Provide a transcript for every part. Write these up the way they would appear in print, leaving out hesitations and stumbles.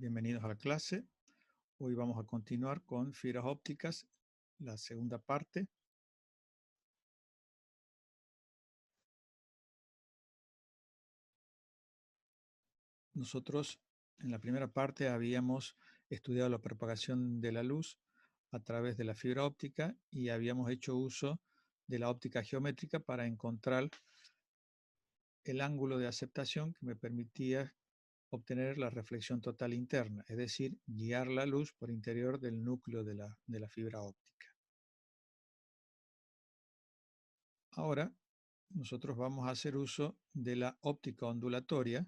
Bienvenidos a la clase. Hoy vamos a continuar con fibras ópticas, la segunda parte. Nosotros en la primera parte habíamos estudiado la propagación de la luz a través de la fibra óptica y habíamos hecho uso de la óptica geométrica para encontrar el ángulo de aceptación que me permitía obtener la reflexión total interna, es decir, guiar la luz por interior del núcleo de la fibra óptica. Ahora nosotros vamos a hacer uso de la óptica ondulatoria,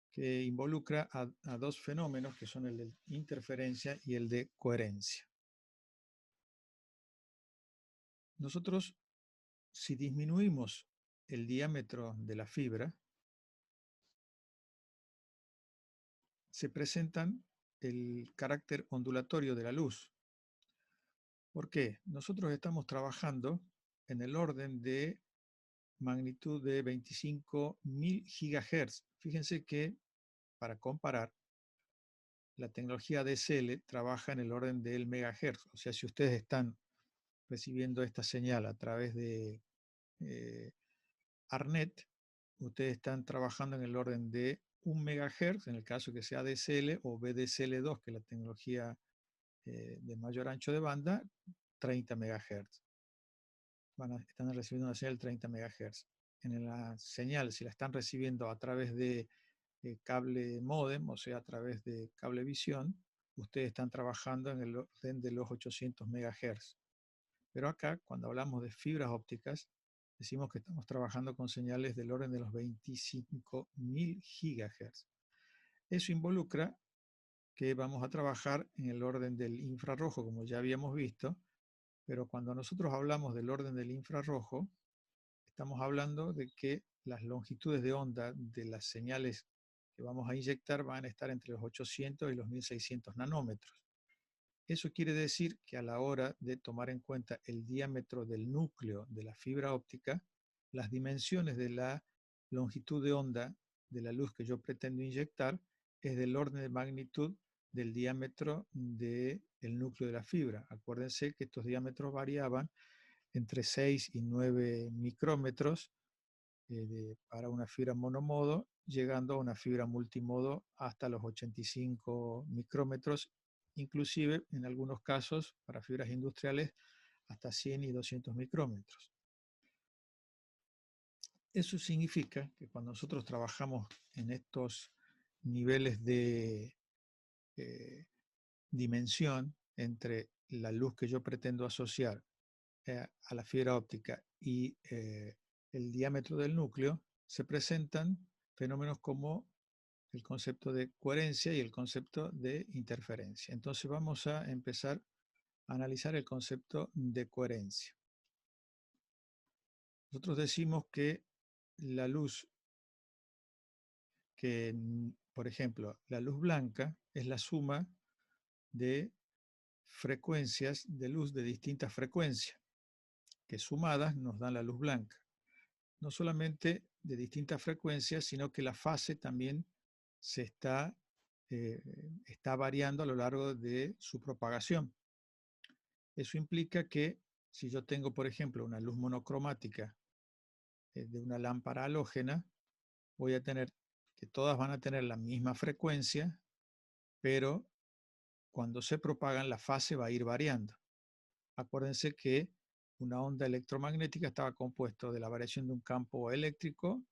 que involucra a dos fenómenos que son el de interferencia y el de coherencia. Nosotros, si disminuimos el diámetro de la fibra, se presentan el carácter ondulatorio de la luz. ¿Por qué? Nosotros estamos trabajando en el orden de magnitud de 25.000 GHz. Fíjense que, para comparar, la tecnología DSL trabaja en el orden del megahertz. O sea, si ustedes están recibiendo esta señal a través de ARNet, ustedes están trabajando en el orden de 1 megahertz, en el caso que sea DSL, o VDSL2, que es la tecnología de mayor ancho de banda, 30 megahertz. Están recibiendo una señal de 30 megahertz. En la señal, si la están recibiendo a través de cable módem, o sea, a través de cablevisión, ustedes están trabajando en el orden de los 800 MHz. Pero acá, cuando hablamos de fibras ópticas, decimos que estamos trabajando con señales del orden de los 25.000 GHz. Eso involucra que vamos a trabajar en el orden del infrarrojo, como ya habíamos visto, pero cuando nosotros hablamos del orden del infrarrojo, estamos hablando de que las longitudes de onda de las señales que vamos a inyectar van a estar entre los 800 y los 1600 nanómetros. Eso quiere decir que a la hora de tomar en cuenta el diámetro del núcleo de la fibra óptica, las dimensiones de la longitud de onda de la luz que yo pretendo inyectar es del orden de magnitud del diámetro del núcleo de la fibra. Acuérdense que estos diámetros variaban entre 6 y 9 micrómetros para una fibra monomodo, llegando a una fibra multimodo hasta los 85 micrómetros, inclusive en algunos casos para fibras industriales hasta 100 y 200 micrómetros. Eso significa que cuando nosotros trabajamos en estos niveles de dimensión entre la luz que yo pretendo asociar a la fibra óptica y el diámetro del núcleo, se presentan fenómenos como el concepto de coherencia y el concepto de interferencia. Entonces vamos a empezar a analizar el concepto de coherencia. Nosotros decimos que la luz, por ejemplo, la luz blanca es la suma de frecuencias de luz de distintas frecuencias, que sumadas nos dan la luz blanca. No solamente de distintas frecuencias, sino que la fase también se está variando a lo largo de su propagación. Eso implica que si yo tengo, por ejemplo, una luz monocromática de una lámpara halógena, voy a tener que todas van a tener la misma frecuencia, pero cuando se propagan la fase va a ir variando. Acuérdense que una onda electromagnética estaba compuesta de la variación de un campo eléctrico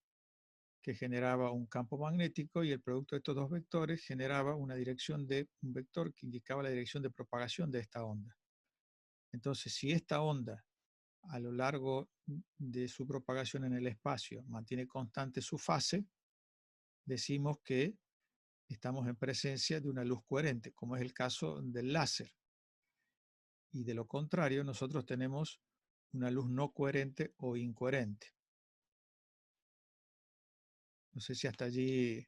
que generaba un campo magnético, y el producto de estos dos vectores generaba una dirección de un vector que indicaba la dirección de propagación de esta onda. Entonces, si esta onda a lo largo de su propagación en el espacio mantiene constante su fase, decimos que estamos en presencia de una luz coherente, como es el caso del láser. Y de lo contrario, nosotros tenemos una luz no coherente o incoherente. No sé si hasta allí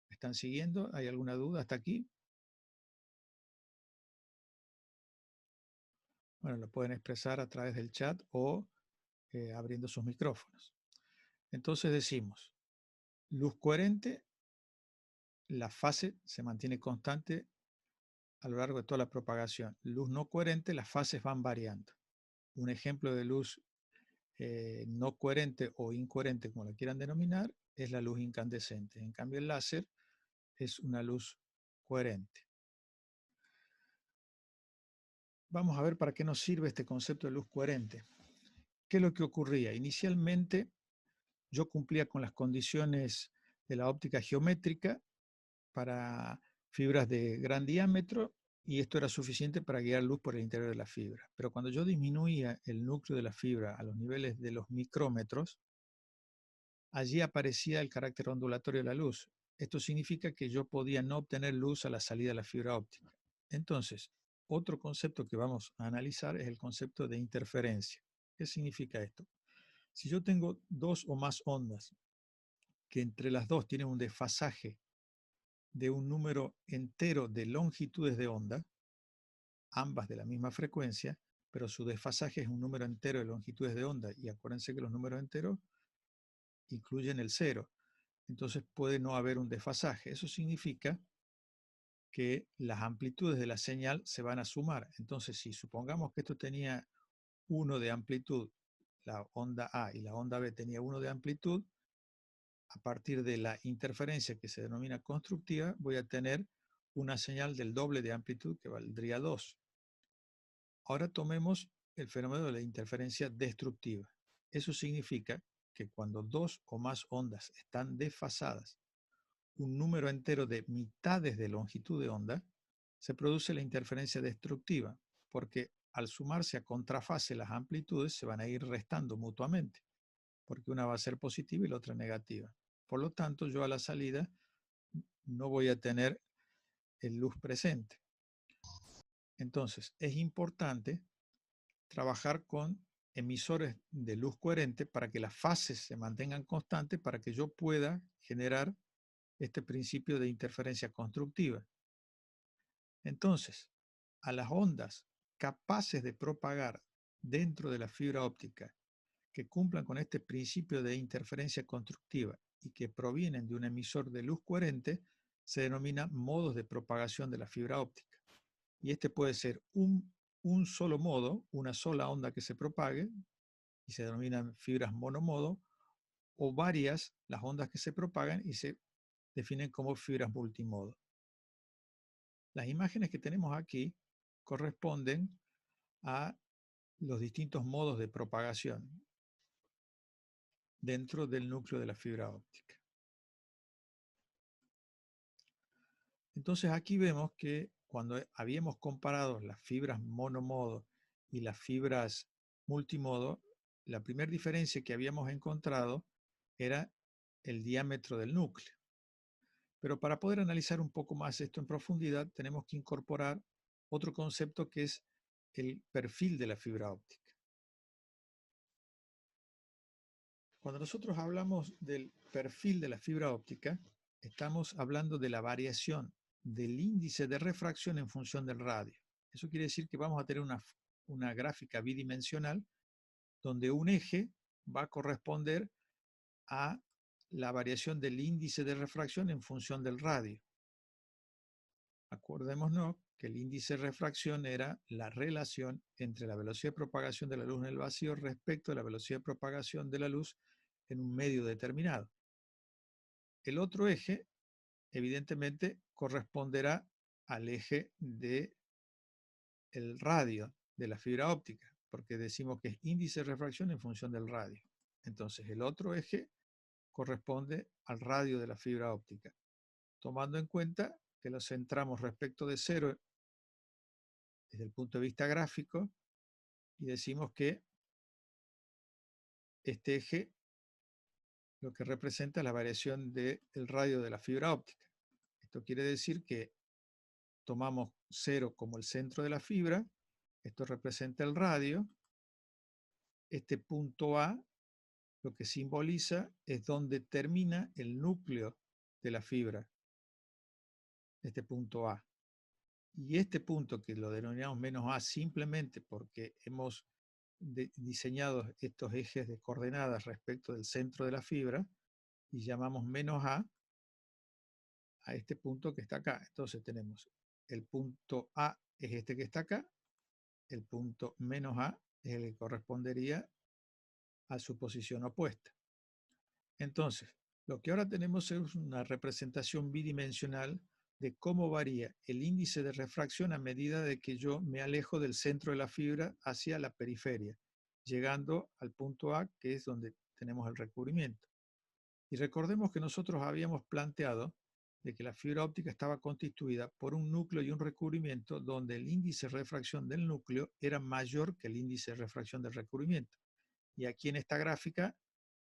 me están siguiendo. ¿Hay alguna duda hasta aquí? Bueno, lo pueden expresar a través del chat o abriendo sus micrófonos. Entonces decimos, luz coherente la fase se mantiene constante a lo largo de toda la propagación. Luz no coherente, las fases van variando. Un ejemplo de luz no coherente o incoherente, como la quieran denominar, es la luz incandescente. En cambio, el láser es una luz coherente. Vamos a ver para qué nos sirve este concepto de luz coherente. ¿Qué es lo que ocurría? Inicialmente, yo cumplía con las condiciones de la óptica geométrica para fibras de gran diámetro y esto era suficiente para guiar luz por el interior de la fibra. Pero cuando yo disminuía el núcleo de la fibra a los niveles de los micrómetros, allí aparecía el carácter ondulatorio de la luz. Esto significa que yo podía no obtener luz a la salida de la fibra óptica. Entonces, otro concepto que vamos a analizar es el concepto de interferencia. ¿Qué significa esto? Si yo tengo dos o más ondas que entre las dos tienen un desfasaje de un número entero de longitudes de onda, ambas de la misma frecuencia, pero su desfasaje es un número entero de longitudes de onda, y acuérdense que los números enteros incluyen el cero, entonces puede no haber un desfasaje. Eso significa que las amplitudes de la señal se van a sumar. Entonces, si supongamos que esto tenía 1 de amplitud, la onda A, y la onda B tenía 1 de amplitud, a partir de la interferencia que se denomina constructiva, voy a tener una señal del doble de amplitud que valdría 2. Ahora tomemos el fenómeno de la interferencia destructiva. Eso significa que cuando dos o más ondas están desfasadas un número entero de mitades de longitud de onda, se produce la interferencia destructiva, porque al sumarse a contrafase las amplitudes se van a ir restando mutuamente, porque una va a ser positiva y la otra negativa. Por lo tanto, yo a la salida no voy a tener luz presente. Entonces, es importante trabajar con emisores de luz coherente para que las fases se mantengan constantes, para que yo pueda generar este principio de interferencia constructiva. Entonces, a las ondas capaces de propagar dentro de la fibra óptica que cumplan con este principio de interferencia constructiva y que provienen de un emisor de luz coherente, se denominan modos de propagación de la fibra óptica. Y este puede ser un solo modo, una sola onda que se propague, y se denominan fibras monomodo, o varias, las ondas que se propagan y se definen como fibras multimodo. Las imágenes que tenemos aquí corresponden a los distintos modos de propagación dentro del núcleo de la fibra óptica. Entonces aquí vemos que cuando habíamos comparado las fibras monomodo y las fibras multimodo, la primera diferencia que habíamos encontrado era el diámetro del núcleo. Pero para poder analizar un poco más esto en profundidad, tenemos que incorporar otro concepto que es el perfil de la fibra óptica. Cuando nosotros hablamos del perfil de la fibra óptica, estamos hablando de la variación del índice de refracción en función del radio. Eso quiere decir que vamos a tener una gráfica bidimensional donde un eje va a corresponder a la variación del índice de refracción en función del radio. Acordémonos que el índice de refracción era la relación entre la velocidad de propagación de la luz en el vacío respecto a la velocidad de propagación de la luz en un medio determinado. El otro eje, evidentemente, corresponderá al eje del radio de la fibra óptica, porque decimos que es índice de refracción en función del radio. Entonces, el otro eje corresponde al radio de la fibra óptica, tomando en cuenta que lo centramos respecto de cero desde el punto de vista gráfico y decimos que este eje lo que representa la variación del radio de la fibra óptica. Esto quiere decir que tomamos 0 como el centro de la fibra, esto representa el radio, este punto A lo que simboliza es donde termina el núcleo de la fibra, este punto A. Y este punto que lo denominamos menos A simplemente porque hemos diseñado estos ejes de coordenadas respecto del centro de la fibra y llamamos menos A a este punto que está acá. Entonces tenemos el punto A es este que está acá, el punto menos A es el que correspondería a su posición opuesta. Entonces, lo que ahora tenemos es una representación bidimensional de cómo varía el índice de refracción a medida de que yo me alejo del centro de la fibra hacia la periferia, llegando al punto A, que es donde tenemos el recubrimiento. Y recordemos que nosotros habíamos planteado de que la fibra óptica estaba constituida por un núcleo y un recubrimiento donde el índice de refracción del núcleo era mayor que el índice de refracción del recubrimiento. Y aquí en esta gráfica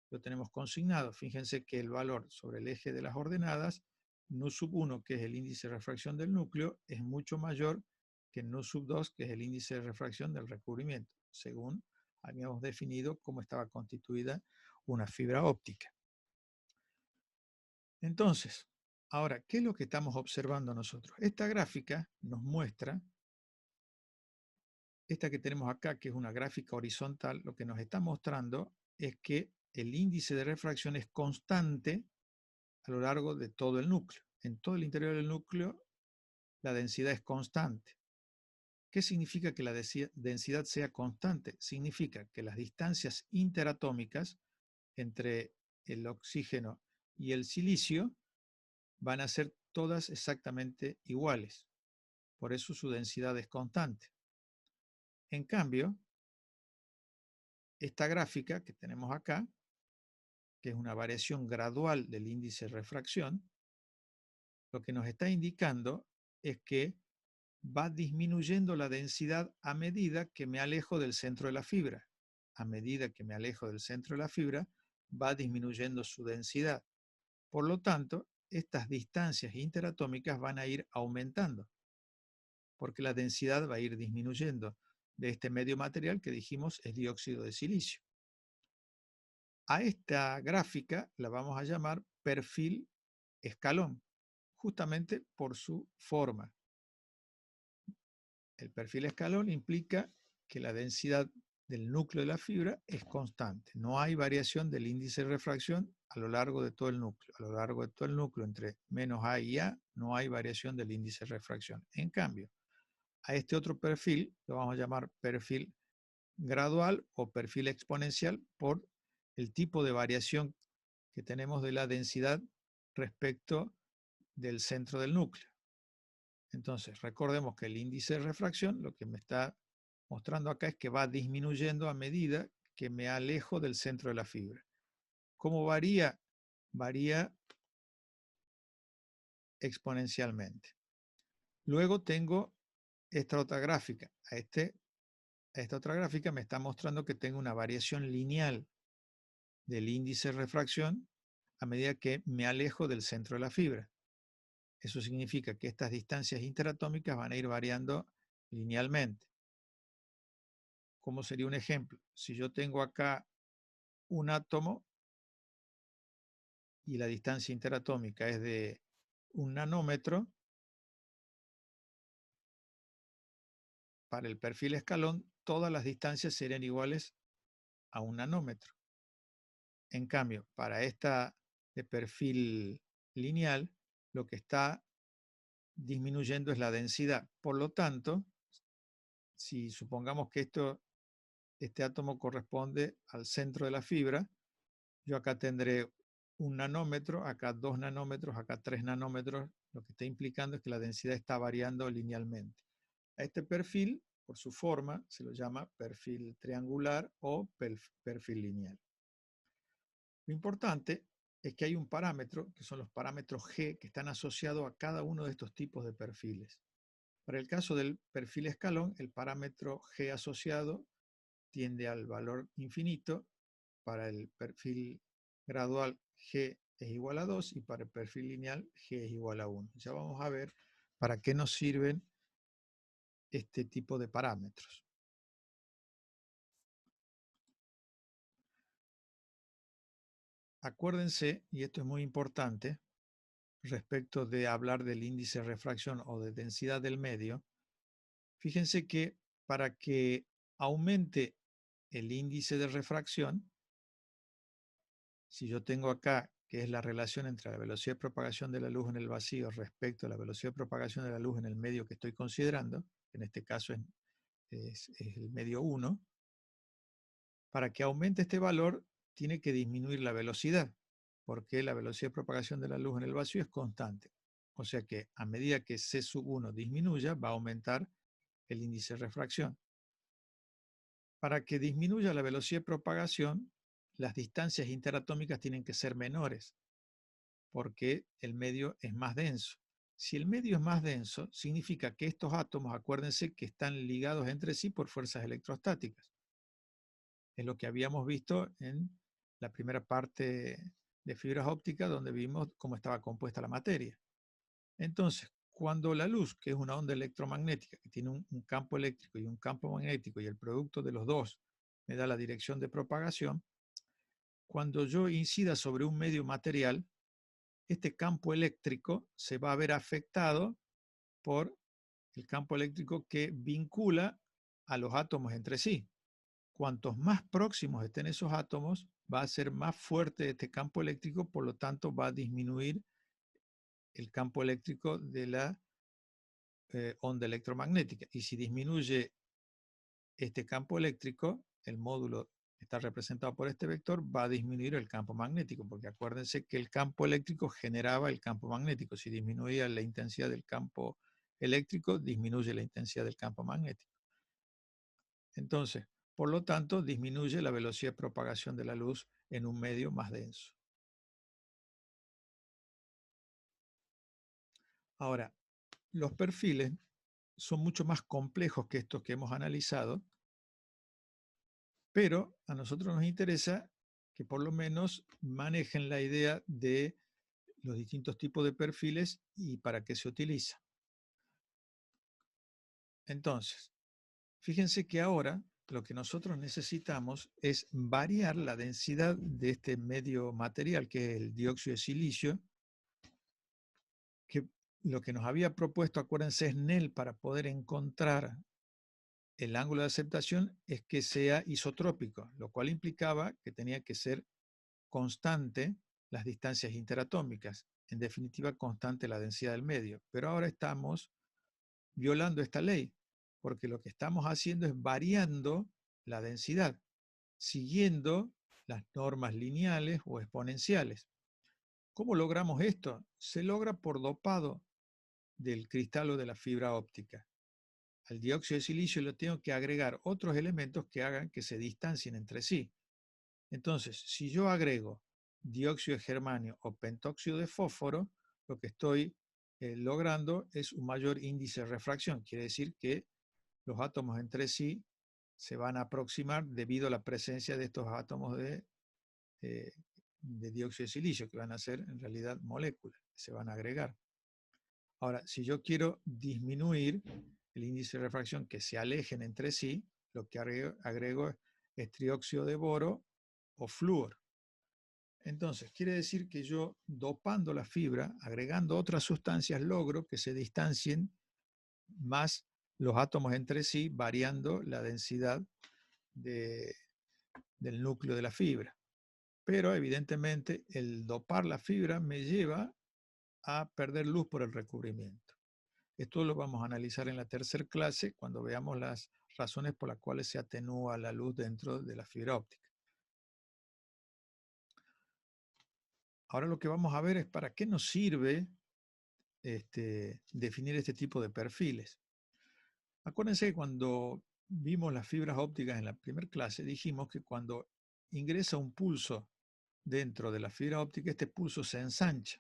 lo tenemos consignado. Fíjense que el valor sobre el eje de las ordenadas, nu sub 1, que es el índice de refracción del núcleo, es mucho mayor que nu sub 2, que es el índice de refracción del recubrimiento, según habíamos definido cómo estaba constituida una fibra óptica. Entonces, ahora, ¿qué es lo que estamos observando nosotros? Esta gráfica nos muestra, esta que tenemos acá, que es una gráfica horizontal, lo que nos está mostrando es que el índice de refracción es constante a lo largo de todo el núcleo. En todo el interior del núcleo, la densidad es constante. ¿Qué significa que la densidad sea constante? Significa que las distancias interatómicas entre el oxígeno y el silicio van a ser todas exactamente iguales. Por eso su densidad es constante. En cambio, esta gráfica que tenemos acá, que es una variación gradual del índice de refracción, lo que nos está indicando es que va disminuyendo la densidad a medida que me alejo del centro de la fibra. A medida que me alejo del centro de la fibra, va disminuyendo su densidad. Por lo tanto, estas distancias interatómicas van a ir aumentando, porque la densidad va a ir disminuyendo de este medio material que dijimos es dióxido de silicio. A esta gráfica la vamos a llamar perfil escalón, justamente por su forma. El perfil escalón implica que la densidad del núcleo de la fibra es constante. No hay variación del índice de refracción a lo largo de todo el núcleo. A lo largo de todo el núcleo, entre menos A y A, no hay variación del índice de refracción. En cambio, a este otro perfil lo vamos a llamar perfil gradual o perfil exponencial por el tipo de variación que tenemos de la densidad respecto del centro del núcleo. Entonces, recordemos que el índice de refracción lo que me está mostrando acá es que va disminuyendo a medida que me alejo del centro de la fibra. ¿Cómo varía? Varía exponencialmente. Luego tengo esta otra gráfica. Esta otra gráfica me está mostrando que tengo una variación lineal del índice de refracción a medida que me alejo del centro de la fibra. Eso significa que estas distancias interatómicas van a ir variando linealmente. ¿Cómo sería un ejemplo? Si yo tengo acá un átomo y la distancia interatómica es de 1 nanómetro, para el perfil escalón todas las distancias serían iguales a 1 nanómetro. En cambio, para esta de perfil lineal, lo que está disminuyendo es la densidad. Por lo tanto, si supongamos que este átomo corresponde al centro de la fibra, yo acá tendré 1 nanómetro, acá 2 nanómetros, acá 3 nanómetros. Lo que está implicando es que la densidad está variando linealmente. A este perfil, por su forma, se lo llama perfil triangular o perfil lineal. Lo importante es que hay un parámetro, que son los parámetros G, que están asociados a cada uno de estos tipos de perfiles. Para el caso del perfil escalón, el parámetro G asociado tiende al valor infinito. Para el perfil gradual, G es igual a 2 y para el perfil lineal, G es igual a 1. Ya vamos a ver para qué nos sirven este tipo de parámetros. Acuérdense, y esto es muy importante, respecto de hablar del índice de refracción o de densidad del medio, fíjense que para que aumente el índice de refracción, si yo tengo acá que es la relación entre la velocidad de propagación de la luz en el vacío respecto a la velocidad de propagación de la luz en el medio que estoy considerando, que en este caso es el medio 1, para que aumente este valor tiene que disminuir la velocidad, porque la velocidad de propagación de la luz en el vacío es constante. O sea que a medida que C sub 1 disminuya, va a aumentar el índice de refracción. Para que disminuya la velocidad de propagación, las distancias interatómicas tienen que ser menores, porque el medio es más denso. Si el medio es más denso, significa que estos átomos, acuérdense que están ligados entre sí por fuerzas electrostáticas. Es lo que habíamos visto en la primera parte de fibras ópticas, donde vimos cómo estaba compuesta la materia. Entonces, cuando la luz, que es una onda electromagnética, que tiene un campo eléctrico y un campo magnético, y el producto de los dos me da la dirección de propagación, cuando yo incida sobre un medio material, este campo eléctrico se va a ver afectado por el campo eléctrico que vincula a los átomos entre sí. Cuantos más próximos estén esos átomos, va a ser más fuerte este campo eléctrico, por lo tanto va a disminuir el campo eléctrico de la onda electromagnética. Y si disminuye este campo eléctrico, el módulo está representado por este vector, va a disminuir el campo magnético, porque acuérdense que el campo eléctrico generaba el campo magnético. Si disminuía la intensidad del campo eléctrico, disminuye la intensidad del campo magnético. Entonces, por lo tanto, disminuye la velocidad de propagación de la luz en un medio más denso. Ahora, los perfiles son mucho más complejos que estos que hemos analizado, pero a nosotros nos interesa que por lo menos manejen la idea de los distintos tipos de perfiles y para qué se utiliza. Entonces, fíjense que ahora lo que nosotros necesitamos es variar la densidad de este medio material, que es el dióxido de silicio, que lo que nos había propuesto, acuérdense, Snell, para poder encontrar el ángulo de aceptación, es que sea isotrópico, lo cual implicaba que tenía que ser constante las distancias interatómicas, en definitiva constante la densidad del medio. Pero ahora estamos violando esta ley, porque lo que estamos haciendo es variando la densidad, siguiendo las normas lineales o exponenciales. ¿Cómo logramos esto? Se logra por dopado del cristal o de la fibra óptica. Al dióxido de silicio le tengo que agregar otros elementos que hagan que se distancien entre sí. Entonces, si yo agrego dióxido de germanio o pentóxido de fósforo, lo que estoy logrando es un mayor índice de refracción. Quiere decir que los átomos entre sí se van a aproximar debido a la presencia de estos átomos de dióxido de silicio, que van a ser en realidad moléculas, que se van a agregar. Ahora, si yo quiero disminuir el índice de refracción, que se alejen entre sí, lo que agrego es trióxido de boro o flúor. Entonces, quiere decir que yo, dopando la fibra, agregando otras sustancias, logro que se distancien más los átomos entre sí, variando la densidad del núcleo de la fibra. Pero evidentemente el dopar la fibra me lleva a perder luz por el recubrimiento. Esto lo vamos a analizar en la tercera clase cuando veamos las razones por las cuales se atenúa la luz dentro de la fibra óptica. Ahora lo que vamos a ver es para qué nos sirve definir este tipo de perfiles. Acuérdense que cuando vimos las fibras ópticas en la primera clase, dijimos que cuando ingresa un pulso dentro de la fibra óptica, este pulso se ensancha.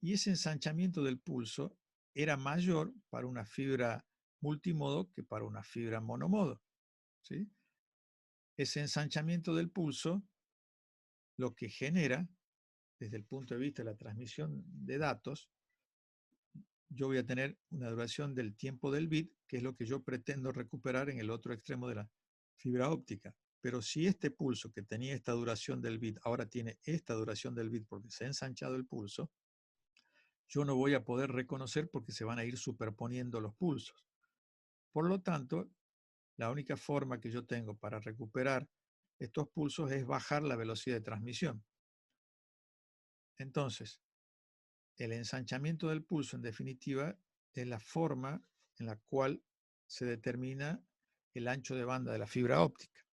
Y ese ensanchamiento del pulso era mayor para una fibra multimodo que para una fibra monomodo, ¿sí? Ese ensanchamiento del pulso lo que genera, desde el punto de vista de la transmisión de datos, yo voy a tener una duración del tiempo del bit, que es lo que yo pretendo recuperar en el otro extremo de la fibra óptica. Pero si este pulso que tenía esta duración del bit ahora tiene esta duración del bit porque se ha ensanchado el pulso, yo no voy a poder reconocer porque se van a ir superponiendo los pulsos. Por lo tanto, la única forma que yo tengo para recuperar estos pulsos es bajar la velocidad de transmisión. Entonces, el ensanchamiento del pulso, en definitiva, es la forma en la cual se determina el ancho de banda de la fibra óptica.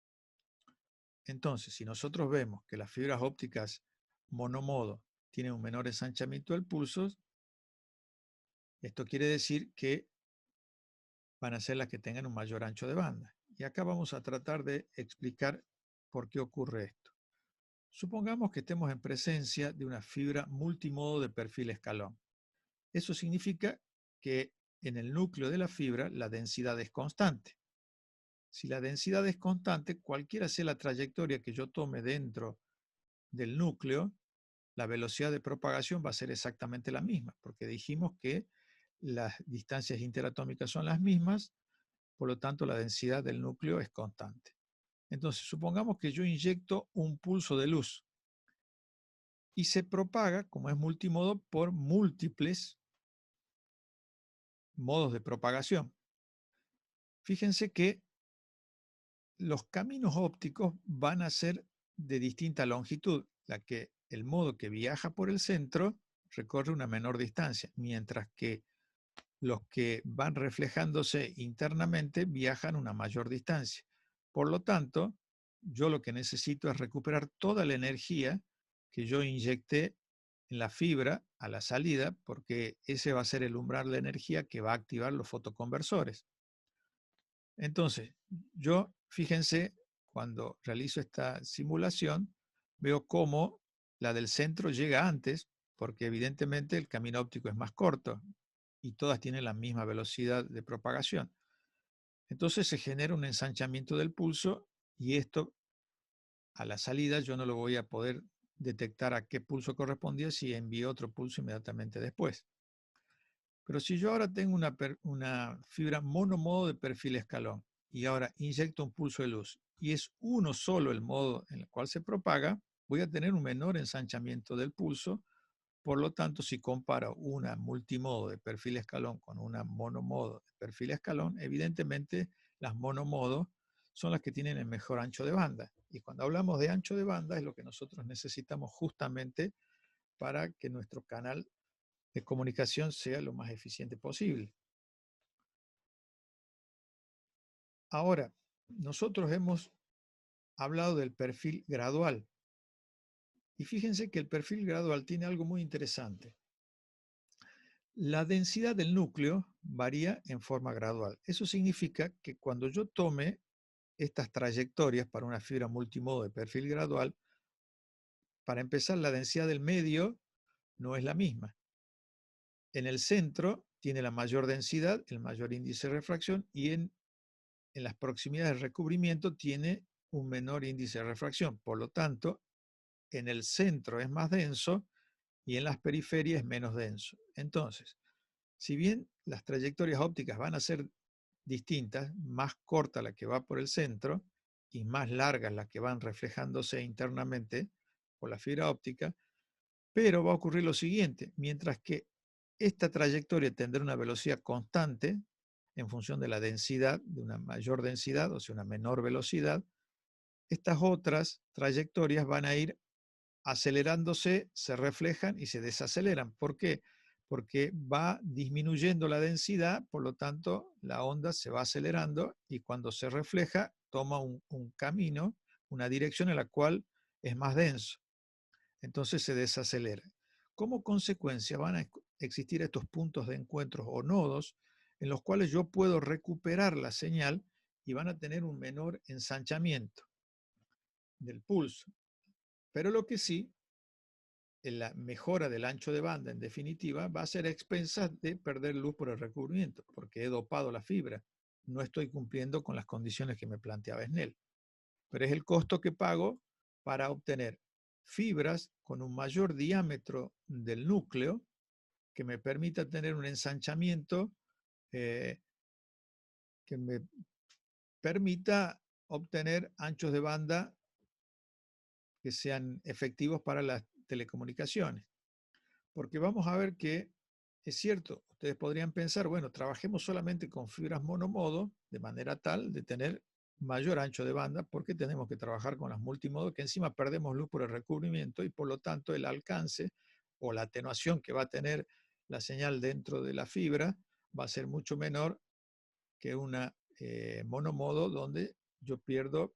Entonces, si nosotros vemos que las fibras ópticas monomodo tienen un menor ensanchamiento del pulso, esto quiere decir que van a ser las que tengan un mayor ancho de banda. Y acá vamos a tratar de explicar por qué ocurre esto. Supongamos que estemos en presencia de una fibra multimodo de perfil escalón. Eso significa que en el núcleo de la fibra la densidad es constante. Si la densidad es constante, cualquiera sea la trayectoria que yo tome dentro del núcleo, la velocidad de propagación va a ser exactamente la misma, porque dijimos que las distancias interatómicas son las mismas, por lo tanto la densidad del núcleo es constante. Entonces, supongamos que yo inyecto un pulso de luz y se propaga, como es multimodo, por múltiples modos de propagación. Fíjense que los caminos ópticos van a ser de distinta longitud, el modo que viaja por el centro recorre una menor distancia, mientras que los que van reflejándose internamente viajan una mayor distancia. Por lo tanto, yo lo que necesito es recuperar toda la energía que yo inyecté en la fibra a la salida, porque ese va a ser el umbral de energía que va a activar los fotoconversores. Entonces, fíjense, cuando realizo esta simulación, veo cómo la del centro llega antes, porque evidentemente el camino óptico es más corto y todas tienen la misma velocidad de propagación. Entonces se genera un ensanchamiento del pulso y esto a la salida yo no lo voy a poder detectar a qué pulso correspondía si envío otro pulso inmediatamente después. Pero si yo ahora tengo una fibra monomodo de perfil escalón y ahora inyecto un pulso de luz y es uno solo el modo en el cual se propaga, voy a tener un menor ensanchamiento del pulso. Por lo tanto, si comparo una multimodo de perfil escalón con una monomodo de perfil escalón, evidentemente las monomodos son las que tienen el mejor ancho de banda. Y cuando hablamos de ancho de banda es lo que nosotros necesitamos justamente para que nuestro canal de comunicación sea lo más eficiente posible. Ahora, nosotros hemos hablado del perfil gradual. Y fíjense que el perfil gradual tiene algo muy interesante. La densidad del núcleo varía en forma gradual. Eso significa que cuando yo tome estas trayectorias para una fibra multimodo de perfil gradual, para empezar, la densidad del medio no es la misma. En el centro tiene la mayor densidad, el mayor índice de refracción, y en las proximidades del recubrimiento tiene un menor índice de refracción. Por lo tanto, en el centro es más denso y en las periferias es menos denso. Entonces, si bien las trayectorias ópticas van a ser distintas, más corta la que va por el centro y más largas las que van reflejándose internamente por la fibra óptica, pero va a ocurrir lo siguiente: mientras que esta trayectoria tendrá una velocidad constante en función de la densidad, de una mayor densidad, o sea, una menor velocidad, estas otras trayectorias van a ir acelerándose, se reflejan y se desaceleran. ¿Por qué? Porque va disminuyendo la densidad, por lo tanto la onda se va acelerando y cuando se refleja toma un camino, una dirección en la cual es más denso. Entonces se desacelera. Como consecuencia van a existir estos puntos de encuentro o nodos en los cuales yo puedo recuperar la señal y van a tener un menor ensanchamiento del pulso. Pero lo que sí, la mejora del ancho de banda, en definitiva, va a ser a expensas de perder luz por el recubrimiento, porque he dopado la fibra. No estoy cumpliendo con las condiciones que me planteaba Snell. Pero es el costo que pago para obtener fibras con un mayor diámetro del núcleo que me permita tener un ensanchamiento que me permita obtener anchos de banda que sean efectivos para las telecomunicaciones. Porque vamos a ver que es cierto, ustedes podrían pensar, bueno, trabajemos solamente con fibras monomodo de manera tal de tener mayor ancho de banda, porque tenemos que trabajar con las multimodo, que encima perdemos luz por el recubrimiento y por lo tanto el alcance o la atenuación que va a tener la señal dentro de la fibra va a ser mucho menor que una monomodo, donde yo pierdo,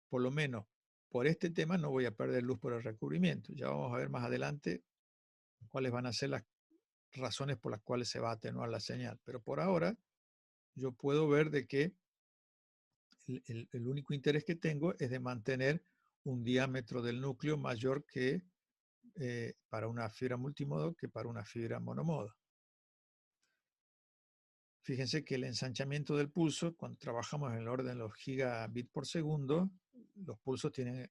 por lo menos por este tema, no voy a perder luz por el recubrimiento. Ya vamos a ver más adelante cuáles van a ser las razones por las cuales se va a atenuar la señal. Pero por ahora yo puedo ver de que el único interés que tengo es de mantener un diámetro del núcleo mayor que para una fibra multimodo que para una fibra monomodo. Fíjense que el ensanchamiento del pulso, cuando trabajamos en el orden de los gigabits por segundo, los pulsos tienen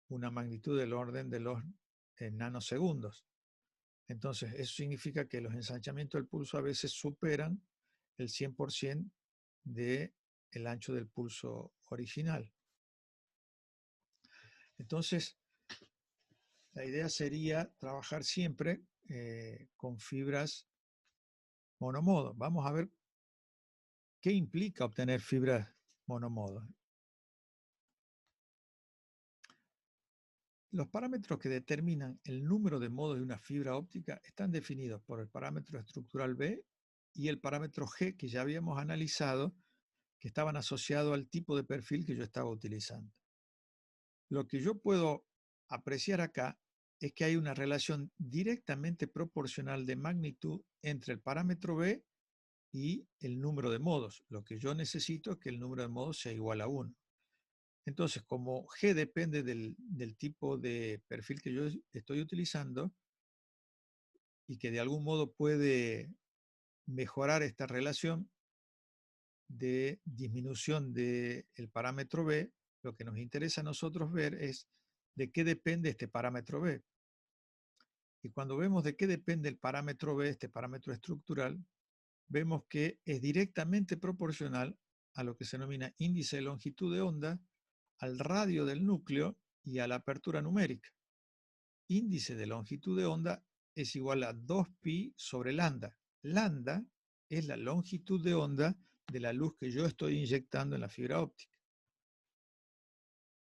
una magnitud del orden de los nanosegundos. Entonces, eso significa que los ensanchamientos del pulso a veces superan el 100% del ancho del pulso original. Entonces, la idea sería trabajar siempre con fibras monomodo. Vamos a ver qué implica obtener fibras monomodo. Los parámetros que determinan el número de modos de una fibra óptica están definidos por el parámetro estructural B y el parámetro G, que ya habíamos analizado, que estaban asociados al tipo de perfil que yo estaba utilizando. Lo que yo puedo apreciar acá es que hay una relación directamente proporcional de magnitud entre el parámetro B y el número de modos. Lo que yo necesito es que el número de modos sea igual a 1. Entonces, como G depende del tipo de perfil que yo estoy utilizando y que de algún modo puede mejorar esta relación de disminución del parámetro B, lo que nos interesa a nosotros ver es de qué depende este parámetro B. Y cuando vemos de qué depende el parámetro B, este parámetro estructural, vemos que es directamente proporcional a lo que se denomina índice de longitud de onda, al radio del núcleo y a la apertura numérica. Índice de longitud de onda es igual a 2pi sobre lambda. Lambda es la longitud de onda de la luz que yo estoy inyectando en la fibra óptica.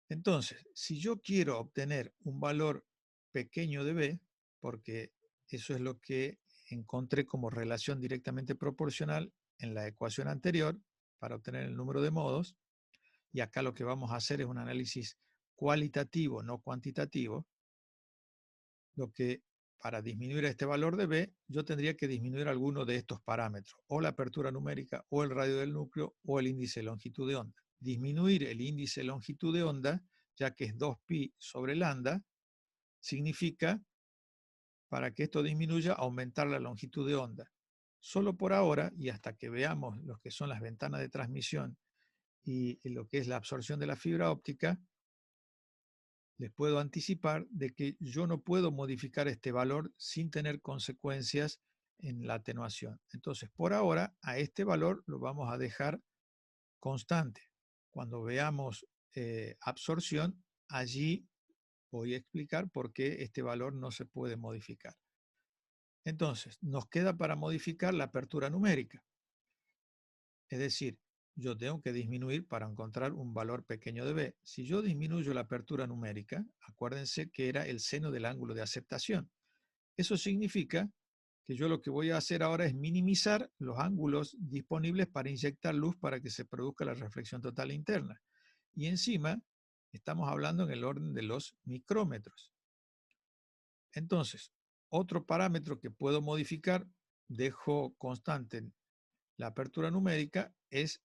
Entonces, si yo quiero obtener un valor pequeño de B, porque eso es lo que encontré como relación directamente proporcional en la ecuación anterior para obtener el número de modos, y acá lo que vamos a hacer es un análisis cualitativo, no cuantitativo, lo que para disminuir este valor de B, yo tendría que disminuir alguno de estos parámetros, o la apertura numérica, o el radio del núcleo, o el índice de longitud de onda. Disminuir el índice de longitud de onda, ya que es 2pi sobre lambda, significa, para que esto disminuya, aumentar la longitud de onda. Solo por ahora, y hasta que veamos lo que son las ventanas de transmisión y lo que es la absorción de la fibra óptica, les puedo anticipar de que yo no puedo modificar este valor sin tener consecuencias en la atenuación. Entonces, por ahora, a este valor lo vamos a dejar constante. Cuando veamos absorción, allí voy a explicar por qué este valor no se puede modificar. Entonces, nos queda para modificar la apertura numérica. Es decir, yo tengo que disminuir para encontrar un valor pequeño de B. Si yo disminuyo la apertura numérica, acuérdense que era el seno del ángulo de aceptación. Eso significa que yo lo que voy a hacer ahora es minimizar los ángulos disponibles para inyectar luz para que se produzca la reflexión total interna. Y encima estamos hablando en el orden de los micrómetros. Entonces, otro parámetro que puedo modificar, dejo constante la apertura numérica, es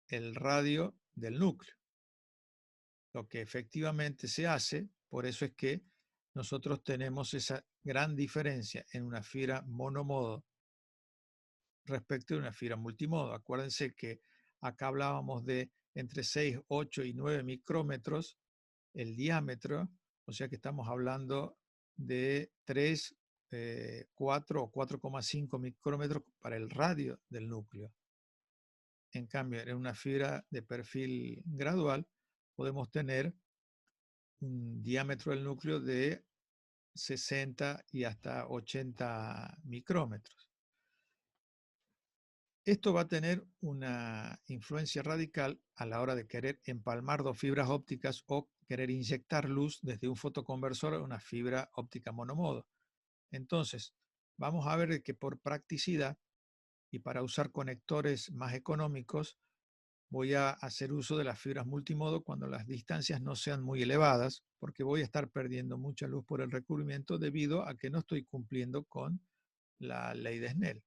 el radio del núcleo. Lo que efectivamente se hace, por eso es que nosotros tenemos esa gran diferencia en una fibra monomodo respecto a una fibra multimodo. Acuérdense que acá hablábamos de entre 6, 8 y 9 micrómetros el diámetro, o sea que estamos hablando de 3, 4 o 4,5 micrómetros para el radio del núcleo. En cambio, en una fibra de perfil gradual podemos tener un diámetro del núcleo de 60 y hasta 80 micrómetros. Esto va a tener una influencia radical a la hora de querer empalmar dos fibras ópticas o querer inyectar luz desde un fotoconversor a una fibra óptica monomodo. Entonces, vamos a ver que por practicidad y para usar conectores más económicos, voy a hacer uso de las fibras multimodo cuando las distancias no sean muy elevadas, porque voy a estar perdiendo mucha luz por el recubrimiento debido a que no estoy cumpliendo con la ley de Snell.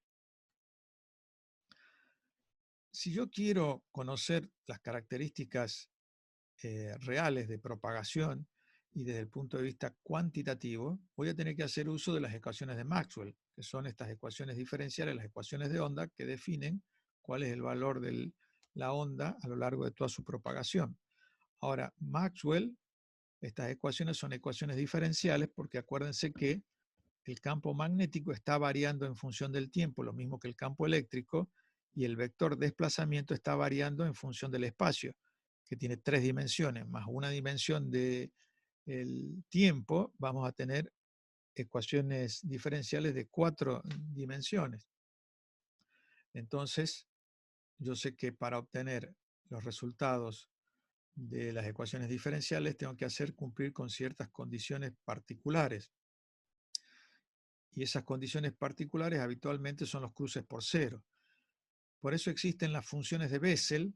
Si yo quiero conocer las características reales de propagación y desde el punto de vista cuantitativo, voy a tener que hacer uso de las ecuaciones de Maxwell, que son estas ecuaciones diferenciales, las ecuaciones de onda, que definen cuál es el valor de la onda a lo largo de toda su propagación. Ahora, Maxwell, estas ecuaciones son ecuaciones diferenciales porque acuérdense que el campo magnético está variando en función del tiempo, lo mismo que el campo eléctrico, y el vector de desplazamiento está variando en función del espacio, que tiene 3 dimensiones, más una dimensión del tiempo, vamos a tener ecuaciones diferenciales de 4 dimensiones. Entonces, yo sé que para obtener los resultados de las ecuaciones diferenciales tengo que hacer cumplir con ciertas condiciones particulares. Y esas condiciones particulares habitualmente son los cruces por cero. Por eso existen las funciones de Bessel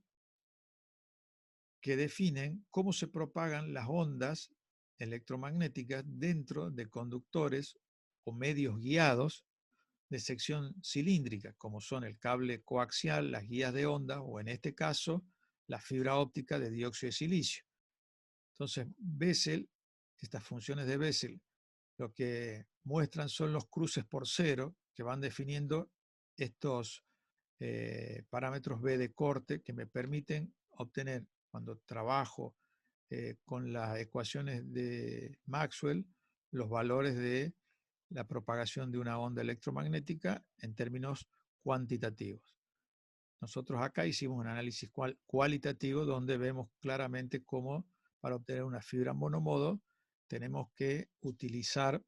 que definen cómo se propagan las ondas electromagnéticas dentro de conductores o medios guiados de sección cilíndrica, como son el cable coaxial, las guías de onda o en este caso la fibra óptica de dióxido de silicio. Entonces, Bessel, estas funciones de Bessel, lo que muestran son los cruces por cero que van definiendo estos parámetros B de corte que me permiten obtener, cuando trabajo con las ecuaciones de Maxwell, los valores de la propagación de una onda electromagnética en términos cuantitativos. Nosotros acá hicimos un análisis cualitativo donde vemos claramente cómo para obtener una fibra monomodo tenemos que utilizar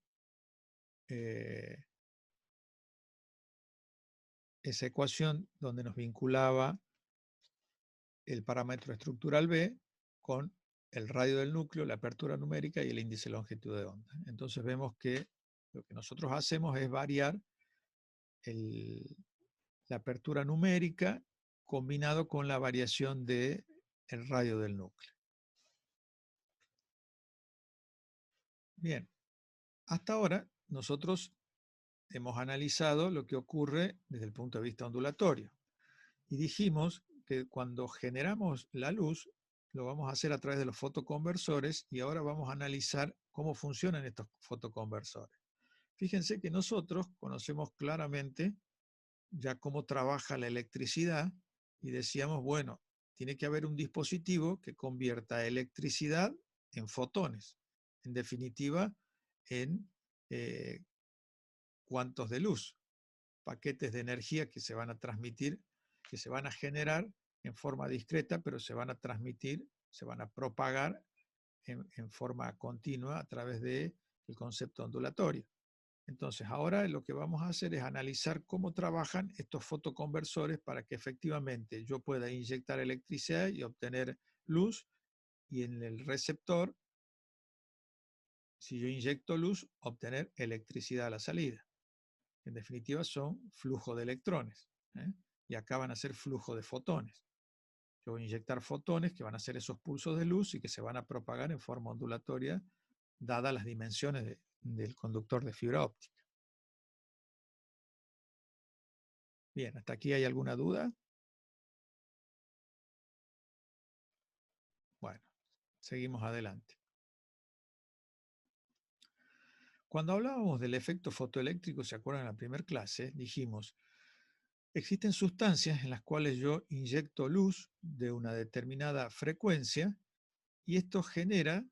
esa ecuación donde nos vinculaba el parámetro estructural B con el radio del núcleo, la apertura numérica y el índice de longitud de onda. Entonces vemos que lo que nosotros hacemos es variar la apertura numérica combinado con la variación del radio del núcleo. Bien, hasta ahora nosotros hemos analizado lo que ocurre desde el punto de vista ondulatorio y dijimos que cuando generamos la luz lo vamos a hacer a través de los fotoconversores y ahora vamos a analizar cómo funcionan estos fotoconversores. Fíjense que nosotros conocemos claramente ya cómo trabaja la electricidad y decíamos, bueno, tiene que haber un dispositivo que convierta electricidad en fotones, en definitiva, en cuantos de luz, paquetes de energía que se van a transmitir, que se van a generar en forma discreta, pero se van a transmitir, se van a propagar en forma continua a través del concepto ondulatorio. Entonces, ahora lo que vamos a hacer es analizar cómo trabajan estos fotoconversores para que efectivamente yo pueda inyectar electricidad y obtener luz, y en el receptor, si yo inyecto luz, obtener electricidad a la salida. En definitiva, son flujo de electrones, ¿eh? Y acá van a ser flujo de fotones. Yo voy a inyectar fotones que van a ser esos pulsos de luz y que se van a propagar en forma ondulatoria, dadas las dimensiones del conductor de fibra óptica. Bien, ¿hasta aquí hay alguna duda? Bueno, seguimos adelante. Cuando hablábamos del efecto fotoeléctrico, ¿se acuerdan en la primera clase? Dijimos, existen sustancias en las cuales yo inyecto luz de una determinada frecuencia y esto genera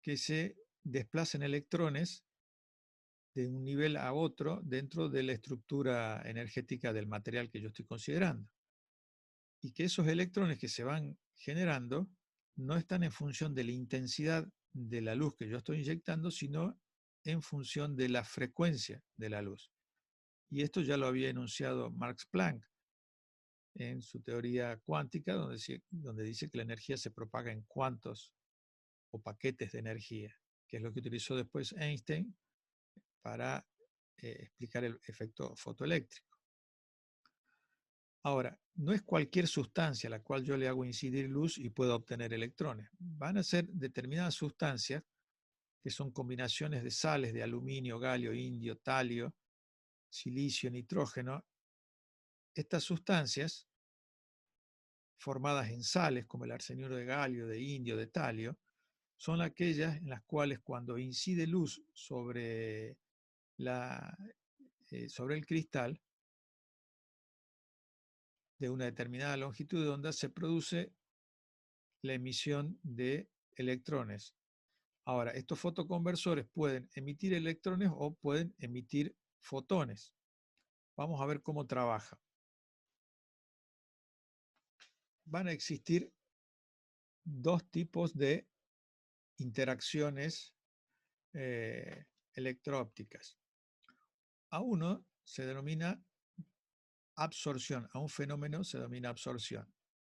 que se desplacen electrones de un nivel a otro dentro de la estructura energética del material que yo estoy considerando. Y que esos electrones que se van generando no están en función de la intensidad de la luz que yo estoy inyectando, sino en función de la frecuencia de la luz. Y esto ya lo había enunciado Max Planck en su teoría cuántica, donde dice que la energía se propaga en cuantos o paquetes de energía, que es lo que utilizó después Einstein para explicar el efecto fotoeléctrico. Ahora, no es cualquier sustancia a la cual yo le hago incidir luz y puedo obtener electrones. Van a ser determinadas sustancias que son combinaciones de sales de aluminio, galio, indio, talio, silicio, nitrógeno. Estas sustancias, formadas en sales como el arseniuro de galio, de indio, de talio, son aquellas en las cuales cuando incide luz sobre el cristal de una determinada longitud de onda, se produce la emisión de electrones. Ahora, estos fotoconversores pueden emitir electrones o pueden emitir fotones. Vamos a ver cómo trabaja. Van a existir dos tipos de interacciones electro-ópticas. A uno se denomina absorción, a un fenómeno se denomina absorción.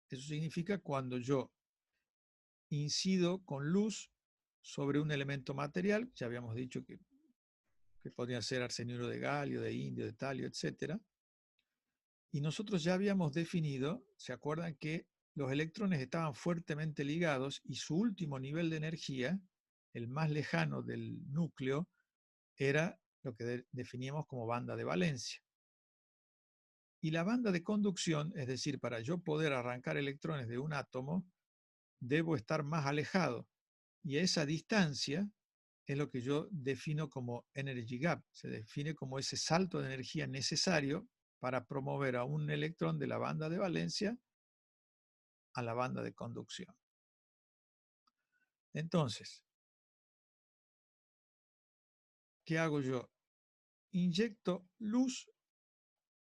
Eso significa cuando yo incido con luz sobre un elemento material, ya habíamos dicho que podría ser arseniuro de galio, de indio, de talio, etc. Y nosotros ya habíamos definido, ¿se acuerdan que los electrones estaban fuertemente ligados y su último nivel de energía, el más lejano del núcleo, era lo que definíamos como banda de valencia? Y la banda de conducción, es decir, para yo poder arrancar electrones de un átomo, debo estar más alejado. Y a esa distancia es lo que yo defino como energy gap. Se define como ese salto de energía necesario para promover a un electrón de la banda de valencia a la banda de conducción. Entonces, ¿qué hago yo? Inyecto luz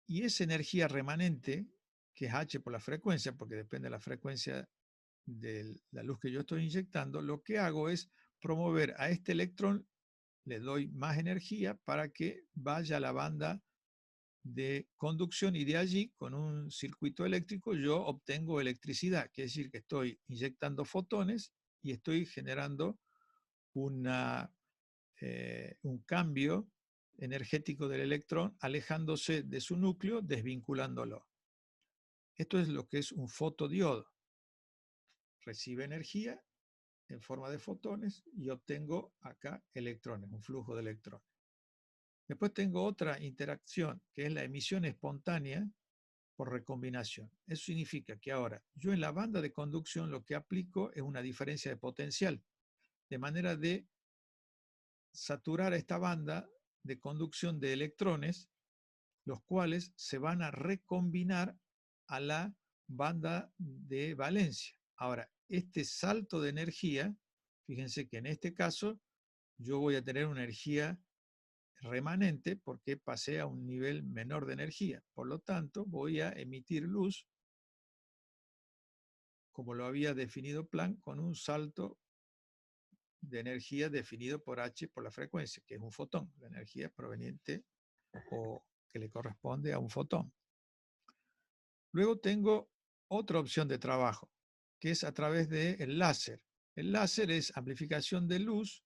y esa energía remanente, que es H por la frecuencia, porque depende de la frecuencia de la luz que yo estoy inyectando, lo que hago es promover a este electrón, le doy más energía para que vaya a la banda de conducción y de allí, con un circuito eléctrico, yo obtengo electricidad, quiere decir que estoy inyectando fotones y estoy generando un cambio energético del electrón, alejándose de su núcleo, desvinculándolo. Esto es lo que es un fotodiodo. Recibe energía en forma de fotones y obtengo acá electrones, un flujo de electrones. Después tengo otra interacción, que es la emisión espontánea por recombinación. Eso significa que ahora yo en la banda de conducción lo que aplico es una diferencia de potencial, de manera de saturar esta banda de conducción de electrones, los cuales se van a recombinar a la banda de valencia. Ahora, este salto de energía, fíjense que en este caso yo voy a tener una energía remanente porque pasé a un nivel menor de energía. Por lo tanto, voy a emitir luz, como lo había definido Planck, con un salto de energía definido por H por la frecuencia, que es un fotón, la energía proveniente o que le corresponde a un fotón. Luego tengo otra opción de trabajo, que es a través del láser. El láser es amplificación de luz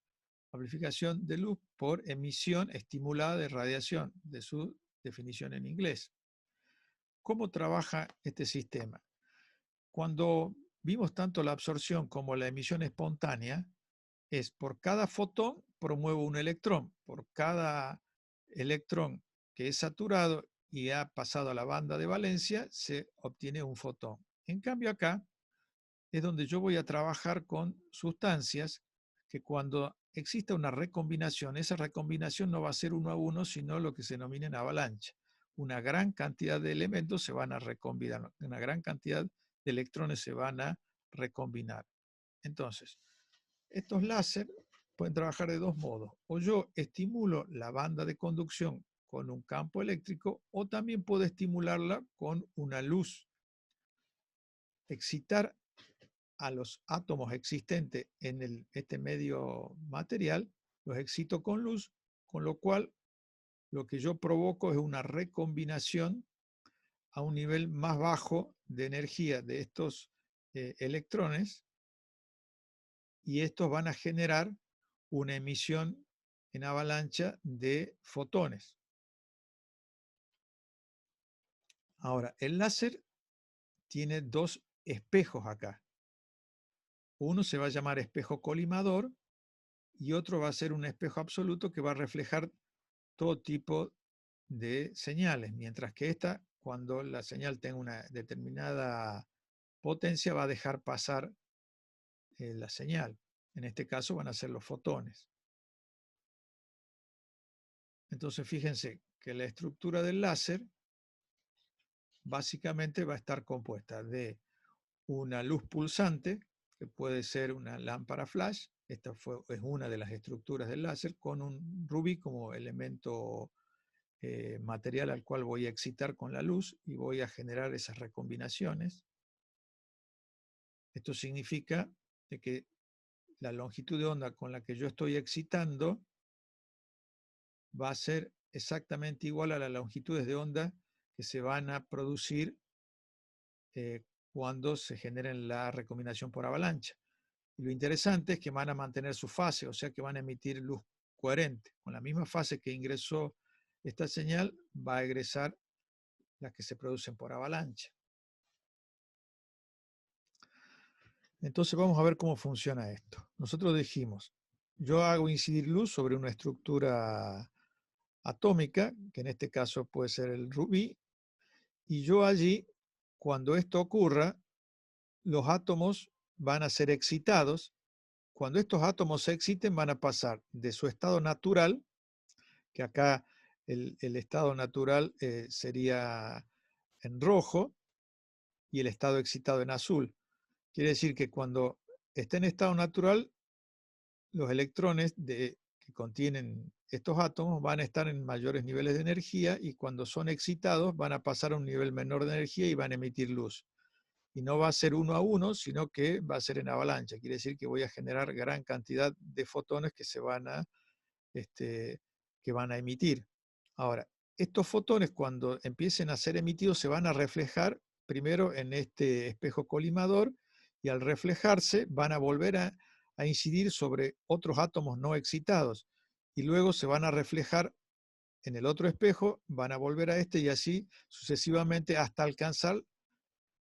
por emisión estimulada de radiación, de su definición en inglés. ¿Cómo trabaja este sistema? Cuando vimos tanto la absorción como la emisión espontánea, es por cada fotón promuevo un electrón, por cada electrón que es saturado y ha pasado a la banda de valencia, se obtiene un fotón. En cambio acá es donde yo voy a trabajar con sustancias que cuando exista una recombinación, esa recombinación no va a ser uno a uno, sino lo que se denomina en avalancha. Una gran cantidad de elementos se van a recombinar, una gran cantidad de electrones se van a recombinar. Entonces, estos láser pueden trabajar de dos modos. O yo estimulo la banda de conducción con un campo eléctrico o también puedo estimularla con una luz. Excitar a los átomos existentes en este medio material, los excito con luz, con lo cual lo que yo provoco es una recombinación a un nivel más bajo de energía de estos electrones, y estos van a generar una emisión en avalancha de fotones. Ahora, el láser tiene dos espejos acá. Uno se va a llamar espejo colimador y otro va a ser un espejo absoluto que va a reflejar todo tipo de señales, mientras que esta, cuando la señal tenga una determinada potencia, va a dejar pasar la señal. En este caso van a ser los fotones. Entonces fíjense que la estructura del láser básicamente va a estar compuesta de una luz pulsante, que puede ser una lámpara flash. Esta es una de las estructuras del láser, con un rubí como elemento material al cual voy a excitar con la luz y voy a generar esas recombinaciones. Esto significa de que la longitud de onda con la que yo estoy excitando va a ser exactamente igual a las longitudes de onda que se van a producir cuando se genere la recombinación por avalancha. Y lo interesante es que van a mantener su fase, o sea que van a emitir luz coherente. Con la misma fase que ingresó esta señal, va a egresar las que se producen por avalancha. Entonces vamos a ver cómo funciona esto. Nosotros dijimos, yo hago incidir luz sobre una estructura atómica, que en este caso puede ser el rubí, y yo allí, cuando esto ocurra, los átomos van a ser excitados. Cuando estos átomos se exciten, van a pasar de su estado natural, que acá el estado natural sería en rojo y el estado excitado en azul. Quiere decir que cuando está en estado natural, los electrones que contienen estos átomos van a estar en mayores niveles de energía y cuando son excitados van a pasar a un nivel menor de energía y van a emitir luz. Y no va a ser uno a uno, sino que va a ser en avalancha. Quiere decir que voy a generar gran cantidad de fotones que que van a emitir. Ahora, estos fotones cuando empiecen a ser emitidos se van a reflejar primero en este espejo colimador y al reflejarse van a volver a incidir sobre otros átomos no excitados y luego se van a reflejar en el otro espejo, van a volver a este y así sucesivamente hasta alcanzar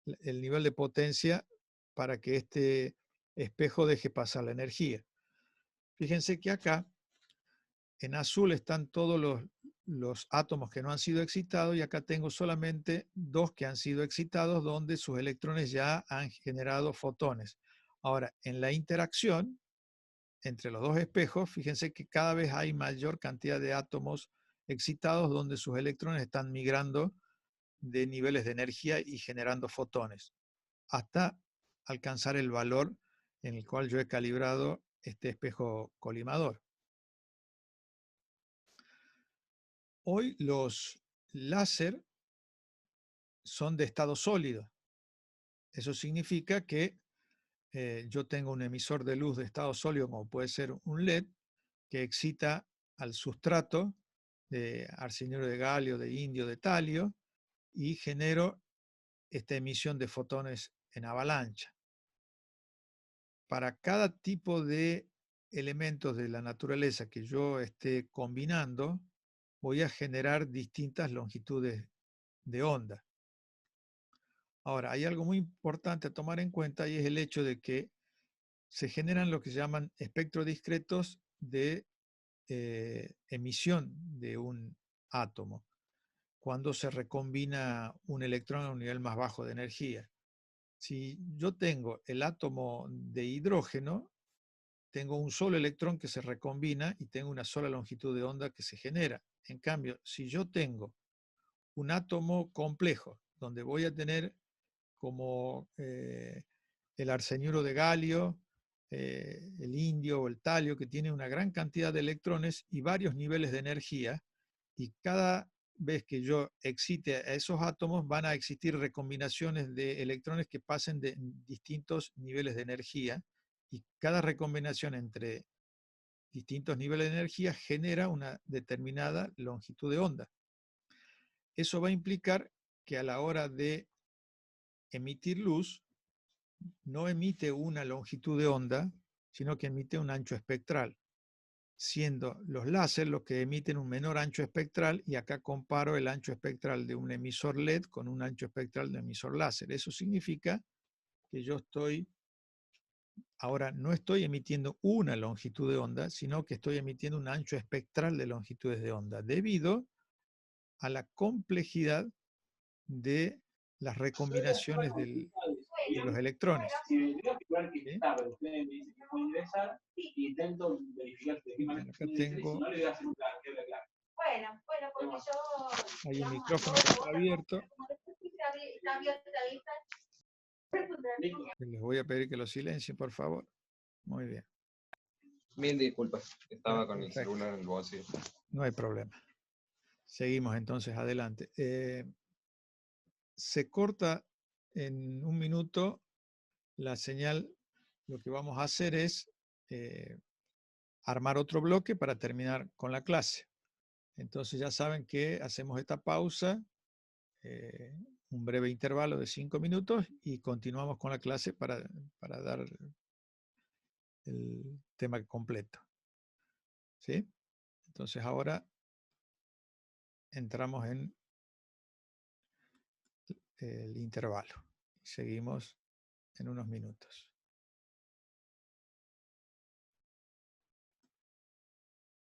el nivel de potencia para que este espejo deje pasar la energía. Fíjense que acá en azul están todos los átomos que no han sido excitados y acá tengo solamente dos que han sido excitados donde sus electrones ya han generado fotones. Ahora, en la interacción entre los dos espejos, fíjense que cada vez hay mayor cantidad de átomos excitados donde sus electrones están migrando de niveles de energía y generando fotones, hasta alcanzar el valor en el cual yo he calibrado este espejo colimador. Hoy los láser son de estado sólido. Eso significa que yo tengo un emisor de luz de estado sólido, como puede ser un LED, que excita al sustrato de arsenuro de galio, de indio, de talio, y genero esta emisión de fotones en avalancha. Para cada tipo de elementos de la naturaleza que yo esté combinando, voy a generar distintas longitudes de onda. Ahora, hay algo muy importante a tomar en cuenta y es el hecho de que se generan lo que se llaman espectros discretos de emisión de un átomo cuando se recombina un electrón a un nivel más bajo de energía. Si yo tengo el átomo de hidrógeno, tengo un solo electrón que se recombina y tengo una sola longitud de onda que se genera. En cambio, si yo tengo un átomo complejo, donde voy a tener como el arseniuro de galio, el indio o el talio, que tiene una gran cantidad de electrones y varios niveles de energía, y cada vez que yo excite a esos átomos van a existir recombinaciones de electrones que pasen de distintos niveles de energía, y cada recombinación entre distintos niveles de energía genera una determinada longitud de onda. Eso va a implicar que a la hora de emitir luz, no emite una longitud de onda, sino que emite un ancho espectral. siendo los láser los que emiten un menor ancho espectral, y acá comparo el ancho espectral de un emisor LED con un ancho espectral de un emisor láser. Eso significa que yo ahora no estoy emitiendo una longitud de onda, sino que estoy emitiendo un ancho espectral de longitudes de onda, debido a la complejidad de las recombinaciones de los electrones. ¿Sí? Bien, acá tengo ahí el micrófono que está abierto. Les voy a pedir que lo silencien, por favor. Muy bien. Mil disculpas, estaba con el Perfecto. celular en el bolsillo. No hay problema. Seguimos entonces adelante. Se corta en un minuto la señal. Lo que vamos a hacer es armar otro bloque para terminar con la clase. Entonces ya saben que hacemos esta pausa, un breve intervalo de 5 minutos y continuamos con la clase para dar el tema completo. ¿Sí? Entonces ahora entramos en el intervalo. Seguimos en unos minutos.